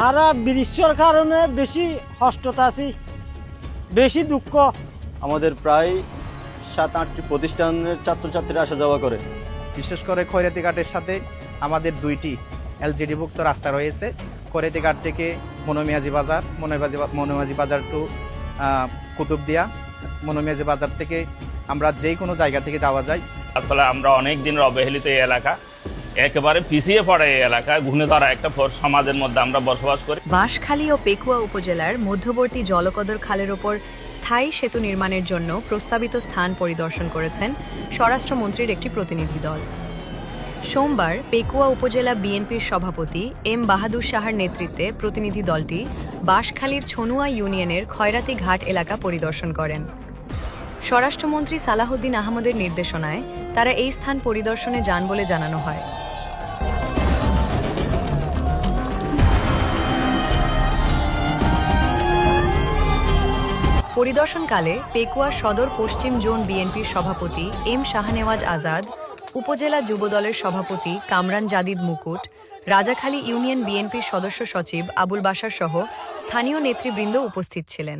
হারা বৃষ্টির কারণে বেশি কষ্টতা আছি, বেশি দুঃখ। আমাদের প্রায় 7-8টি প্রতিষ্ঠানের ছাত্রছাত্রীরা আসা যাওয়া করে। বিশেষ করে খৈরাতি ঘাটের সাথে আমাদের 2টি এলজিডিভুক্ত রাস্তা রয়েছে। খৈরাতি ঘাট থেকে মনোমিয়াজি বাজার, মনোমিয়াজি বাজার টু কুতুবদিয়া, মনোমিয়াজি বাজার থেকে আমরা যে কোনো জায়গা থেকে যাওয়া যায়। আসলে আমরা অনেক দিনের অবহেলিত এই এলাকা, একেবারে পিছিয়ে পড়ে এই এলাকা, ঘুণে ধরা একটা সমাজের মধ্যে আমরা বসবাস করি। বাঁশখালী ও পেকুয়া উপজেলার মধ্যবর্তী জলকদর খালের ওপর স্থায়ী সেতু নির্মাণের জন্য প্রস্তাবিত স্থান পরিদর্শন করেছেন স্বরাষ্ট্রমন্ত্রীর একটি প্রতিনিধি দল। সোমবার পেকুয়া উপজেলা বিএনপির সভাপতি এম বাহাদুর শাহর নেতৃত্বে প্রতিনিধি দলটি বাঁশখালীর ছনুয়া ইউনিয়নের খয়রাতি ঘাট এলাকা পরিদর্শন করেন। স্বরাষ্ট্রমন্ত্রী সালাহউদ্দিন আহমদের নির্দেশনায় তারা এই স্থান পরিদর্শনে যান বলে জানানো হয়। পরিদর্শনকালে পেকুয়া সদর পশ্চিম জোন বিএনপির সভাপতি এম শাহনেওয়াজ আজাদ, উপজেলা যুবদলের সভাপতি কামরান জাদিদ মুকুট, রাজাখালী ইউনিয়ন বিএনপির সদস্য সচিব আবুল বাশার সহ স্থানীয় নেতৃবৃন্দ উপস্থিত ছিলেন।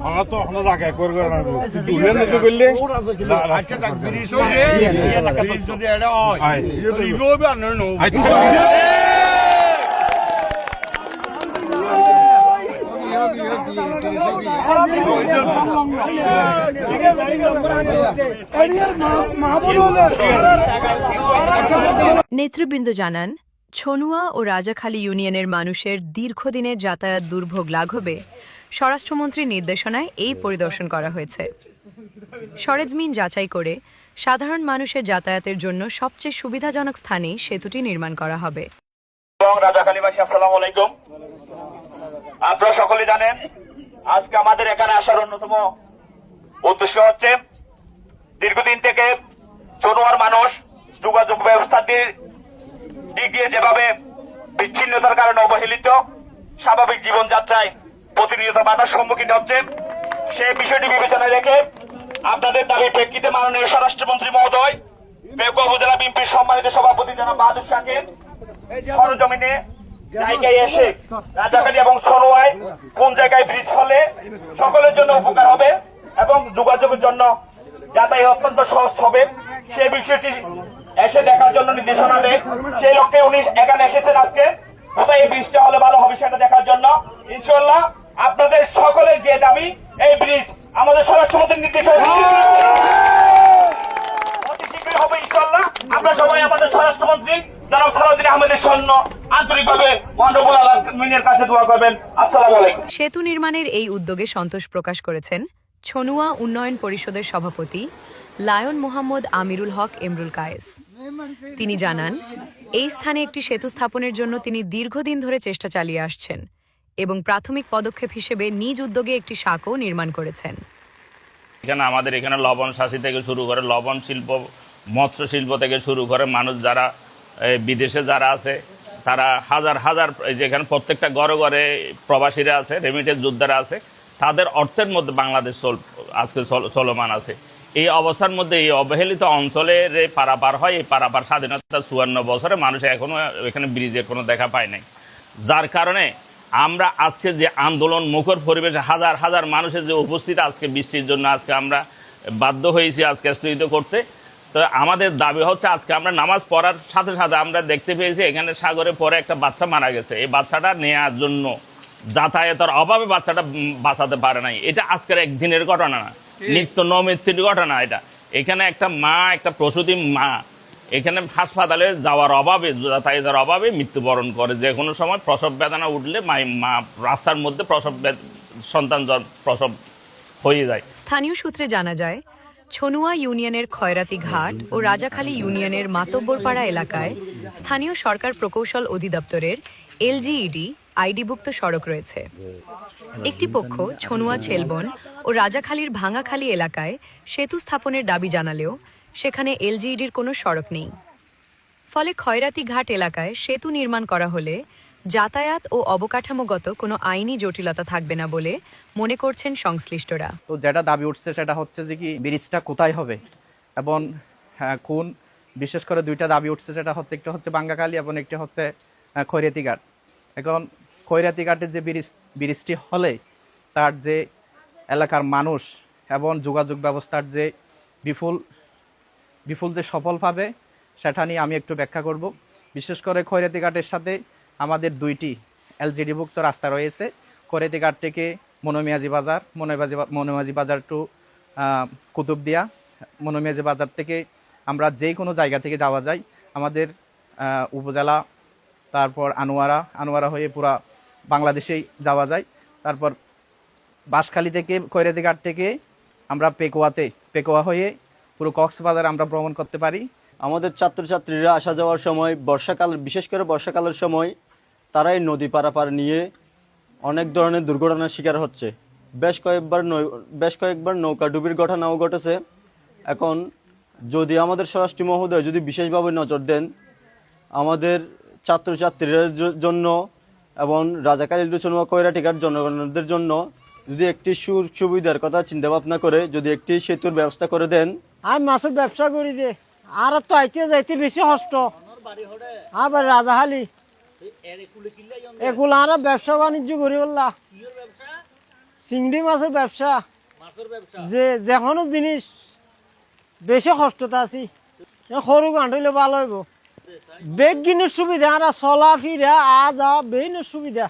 আমরা তো আমরা জায়গায় করে না করলে আচ্ছা যদি এটা নেতৃবৃন্দ জানান, ছনুয়া ও রাজাখালী ইউনিয়নের মানুষের দীর্ঘদিনের যাতায়াত দুর্ভোগ লাঘবে স্বরাষ্ট্রমন্ত্রীর নির্দেশনায় এই পরিদর্শন করা হয়েছে। সরেজমিন যাচাই করে সাধারণ মানুষের যাতায়াতের জন্য সবচেয়ে সুবিধাজনক স্থানে সেতুটি নির্মাণ করা হবে। রাজাখালীবাসী আসসালামু আলাইকুম। আপনারা সকলে জানেন আজকে আমাদের এখানে আসার অন্যতম উদ্দেশ্য হচ্ছে দীর্ঘদিন থেকে ছনুয়ার মানুষ যোগাযোগ ব্যবস্থার দিক দিয়ে যেভাবে বিচ্ছিন্নতার কারণে অবহেলিত, স্বাভাবিক জীবনযাত্রায় প্রতিনিয়ত বাধার সম্মুখীন হচ্ছে, সেই বিষয়টি বিবেচনায় রেখে আপনাদের দাবির প্রেক্ষিতে মাননীয় স্বরাষ্ট্রমন্ত্রী মহোদয় পেকুয়া উপজেলা বিএনপির সম্মানিত সভাপতি জনাব বাহাদুর শাহকে সরজমিনে জায়গায় এসে রাজাখালী এবং ছনুয়ায় কোন জায়গায় ব্রিজ হলে সকলের জন্য উপকার হবে এবং যোগাযোগের জন্য যাতায়াত অত্যন্ত সহজ হবে সেই বিষয়টি এসে দেখার জন্য নির্দেশনা দেন। সেই লক্ষ্যে উনি এখানে এসেছেন আজকে, কোথায় এই ব্রিজটা হলে ভালো হবে সেটা দেখার জন্য। ইনশাআল্লাহ আপনাদের সকলের যে দাবি এই ব্রিজ আমাদের স্বরাষ্ট্রমন্ত্রীর নির্দেশনা অতি শীঘ্রই হবে ইনশাআল্লাহ। আমরা সবাই আমাদের স্বরাষ্ট্রমন্ত্রী জনাব সালাউদ্দিন আহমেদের জন্য আন্তরিকভাবে মন্ডবুল আলমিনের কাছে দোয়া করবেন। আসসালামু আলাইকুম। সেতু নির্মাণের এই উদ্যোগে সন্তোষ প্রকাশ করেছেন ছনুয়া উন্নয়ন পরিষদের সভাপতি লায়ন মোহাম্মদ আমিরুল হক এমরুল কায়েস। তিনি জানান, এই স্থানে একটি সেতু স্থাপনের জন্য তিনি দীর্ঘদিন ধরে চেষ্টা চালিয়ে আসছেন এবং প্রাথমিক পদক্ষেপ হিসেবে নিজ উদ্যোগে একটি শাকও নির্মাণ করেছেন। এখানে আমাদের এখানে লবণ চাষি থেকে শুরু করে লবণ শিল্প, মৎস্য শিল্প থেকে শুরু করে মানুষ যারা বিদেশে যারা আছে তারা হাজার হাজার, যেখানে প্রত্যেকটা ঘরে ঘরে প্রবাসীরা আছে, রেমিটেন্স যোদ্ধারা আছে, তাদের অর্থের মধ্যে বাংলাদেশ আজকে চলমান আছে। এই অবস্থার মধ্যে এই অবহেলিত অঞ্চলের পারাপার হয়, এই পারাপার স্বাধীনতা 54 বছরে মানুষ এখনো এখানে ব্রিজের কোনো দেখা পায় নাই, যার কারণে আমরা আজকে যে আন্দোলন মুখর পরিবেশে হাজার হাজার মানুষের যে উপস্থিত আজকে বৃষ্টির জন্য আজকে আমরা বাধ্য হয়েছি আজকে স্থগিত করতে। তো আমাদের দাবি হচ্ছে আজকে আমরা নামাজ পড়ার সাথে সাথে আমরা দেখতে পেয়েছি এখানে সাগরে পরে একটা বাচ্চা মারা গেছে। এই বাচ্চাটা নেওয়ার জন্য যাতায়াতের অভাবে বাচ্চাটা বাঁচাতে পারে নাই। এটা আজকের একদিনের ঘটনা না, নিত্য নৈমিত্তিক ঘটনা। এটা এখানে একটা মা, একটা প্রসূতি মা এখানে হাসপাতালে যাওয়ার অভাবে, যাতায়াতের অভাবে মৃত্যুবরণ করে। যে কোনো সময় প্রসব বেদনা উঠলে মা রাস্তার মধ্যে সন্তান প্রসব হয়ে যায়। স্থানীয় সূত্রে জানা যায়, ছনুয়া ইউনিয়নের খয়রাতি ঘাট ও রাজাখালী ইউনিয়নের মাতব্বরপাড়া এলাকায় স্থানীয় সরকার প্রকৌশল অধিদপ্তরের এলজিইডি আইডিভুক্ত সড়ক রয়েছে। একটি পক্ষ ছনুয়া ছেলবন ও রাজাখালীর ভাঙাখালী এলাকায় সেতু স্থাপনের দাবি জানালেও সেখানে এলজিইডির কোনো সড়ক নেই। ফলে খয়রাতি ঘাট এলাকায় সেতু নির্মাণ করা হলে যাতায়াত ও অবকাঠামোগত কোনো আইনি জটিলতা থাকবে না বলে মনে করছেন সংশ্লিষ্টরা। তো যেটা দাবি উঠছে সেটা হচ্ছে যে কি ব্রিজটা কোথায় হবে এবং কোন, বিশেষ করে দুইটা দাবি উঠছে, সেটা হচ্ছে একটা হচ্ছে বাঙ্গাখালী এবং একটা হচ্ছে খৈরাতিঘাট। এখন খৈরাতিঘাটের যে ব্রিজটি হলে তার যে এলাকার মানুষ এবং যোগাযোগ ব্যবস্থার যে বিপুল যে সফল পাবে সেটা নিয়ে আমি একটু ব্যাখ্যা করব। বিশেষ করে খৈরাতিঘাটের সাথে আমাদের দুইটি এলজিডিভুক্ত রাস্তা রয়েছে। খৈরাতিঘাট থেকে মনোমিয়াজি বাজার, মনোমিয়াজি বাজার টু কুতুবদিয়া, মনোমিয়াজি বাজার থেকে আমরা যে কোনো জায়গা থেকে যাওয়া যায়। আমাদের উপজেলা, তারপর আনোয়ারা হয়ে পুরা বাংলাদেশেই যাওয়া যায়। তারপর বাঁশখালী থেকে খৈরাতিঘাট থেকে আমরা পেকোয়া হয়ে পুরো কক্সবাজার আমরা ভ্রমণ করতে পারি। আমাদের ছাত্রছাত্রীরা আসা যাওয়ার সময় বিশেষ করে বর্ষাকালের সময় তারাই নদী পারাপার নিয়ে অনেক ধরনের দুর্ঘটনার শিকার হচ্ছে। বেশ কয়েকবার নৌকা ডুবির ঘটনাও ঘটেছে। এখন যদি আমাদের স্বরাষ্ট্র মহোদয় যদি বিশেষভাবে নজর দেন, আমাদের ছাত্রছাত্রীদের জন্য এবং রাজাকালী লোচন ও খৈরাতিঘাট জনগণদের জন্য যদি একটি সুবিধার কথা চিন্তা ভাবনা করে যদি একটি সেতুর ব্যবস্থা করে দেন। আমি মাছের ব্যবসা করি দে, আর তো আইতে যাইতে বেশি কষ্ট। আবার রাজাহালি এগুলো আর ব্যবসা বাণিজ্য করি বললা, চিংড়ি মাছের ব্যবসা, যে কোনো জিনিস বেশি কষ্টতে আছি। সরু গান হইলে ভালো হইব, বেগ গিনের সুবিধা, আর চলা ফিরা যাওয়া বেইনের সুবিধা।